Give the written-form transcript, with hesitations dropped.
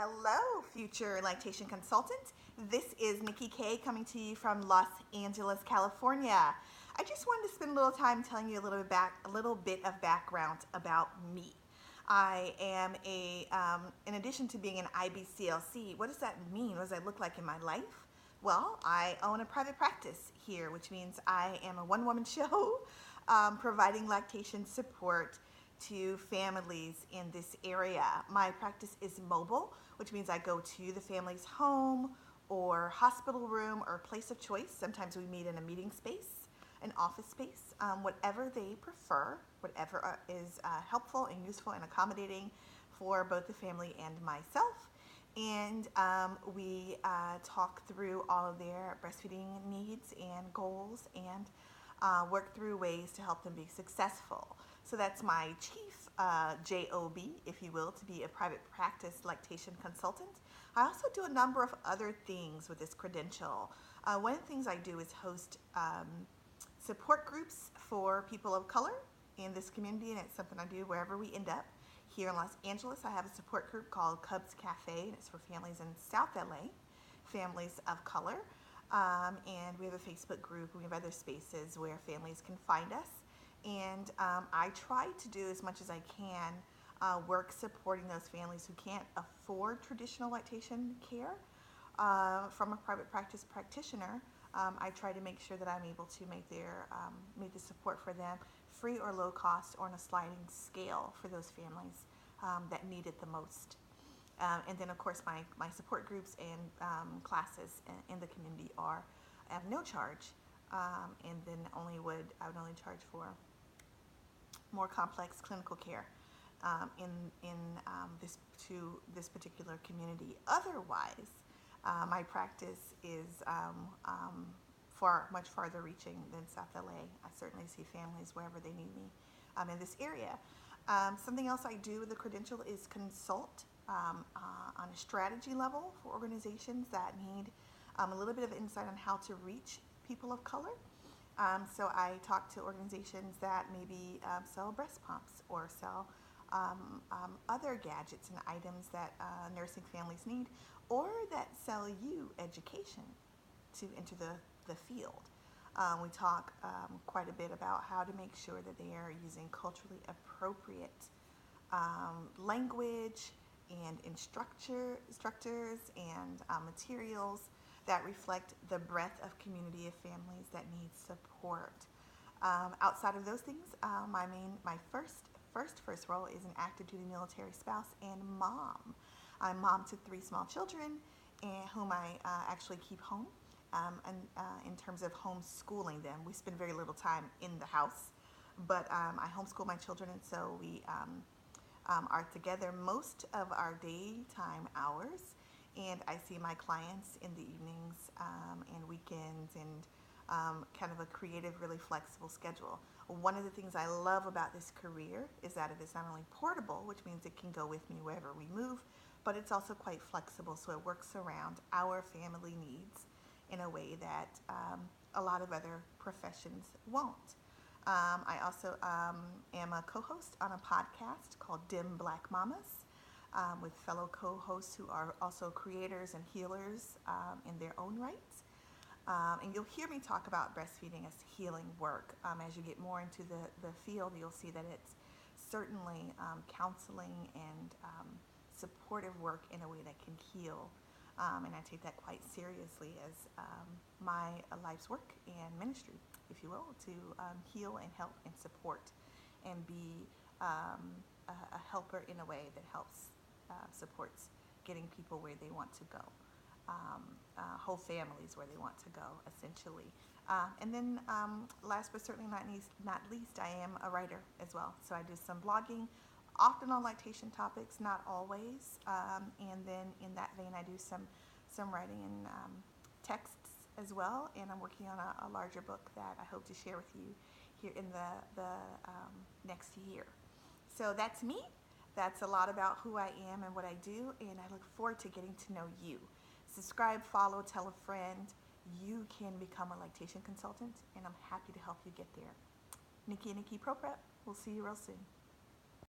Hello, future lactation consultant. This is Nikki K coming to you from Los Angeles, California. I just wanted to spend a little time telling you a little bit of background about me. I am in addition to being an IBCLC, what does that mean? What does that look like in my life? Well, I own a private practice here, which means I am a one-woman show providing lactation support to families in this area. My practice is mobile, which means I go to the family's home or hospital room or place of choice. Sometimes we meet in a meeting space, an office space, whatever they prefer, whatever is helpful and useful and accommodating for both the family and myself. And we talk through all of their breastfeeding needs and goals and work through ways to help them be successful. So that's my chief JOB, if you will, to be a private practice lactation consultant. I also do a number of other things with this credential. One of the things I do is host support groups for people of color in this community, and it's something I do wherever we end up. Here in Los Angeles, I have a support group called Cubs Cafe, and it's for families in South LA, families of color. And we have a Facebook group, and we have other spaces where families can find us. And I try to do as much as I can work supporting those families who can't afford traditional lactation care from a private practice practitioner. I try to make sure that I'm able to make the support for them free or low cost or on a sliding scale for those families that need it the most. And then of course my support groups and classes in the community are at no charge, and then I would only charge for more complex clinical care in this particular community. Otherwise, my practice is much farther reaching than South LA. I certainly see families wherever they need me in this area. Something else I do with the credential is consult on a strategy level for organizations that need a little bit of insight on how to reach people of color. So I talk to organizations that maybe sell breast pumps or sell other gadgets and items that nursing families need, or that sell you education to enter the field. We talk quite a bit about how to make sure that they are using culturally appropriate language and instructors and materials that reflect the breadth of community of families that need support. Outside of those things, my first role is an active duty military spouse and mom. I'm mom to 3 small children, whom I actually keep home. In terms of homeschooling them, we spend very little time in the house, but I homeschool my children, and so we are together most of our daytime hours. And I see my clients in the evenings and weekends, and kind of a creative, really flexible schedule. One of the things I love about this career is that it is not only portable, which means it can go with me wherever we move, but it's also quite flexible, so it works around our family needs in a way that a lot of other professions won't. I also am a co-host on a podcast called Dim Black Mamas, with fellow co-hosts who are also creators and healers in their own rights. And you'll hear me talk about breastfeeding as healing work. As you get more into the field, you'll see that it's certainly counseling and supportive work in a way that can heal. And I take that quite seriously as my life's work and ministry, if you will, to heal and help and support and be a helper in a way that helps supports getting people where they want to go, whole families where they want to go, essentially. And then last but certainly not least, I am a writer as well. So I do some blogging, often on lactation topics, not always. And then in that vein, I do some writing and texts as well. And I'm working on a larger book that I hope to share with you here in the next year. So that's me. That's a lot about who I am and what I do, and I look forward to getting to know you. Subscribe, follow, tell a friend. You can become a lactation consultant, and I'm happy to help you get there. Nikki Pro Prep. We'll see you real soon.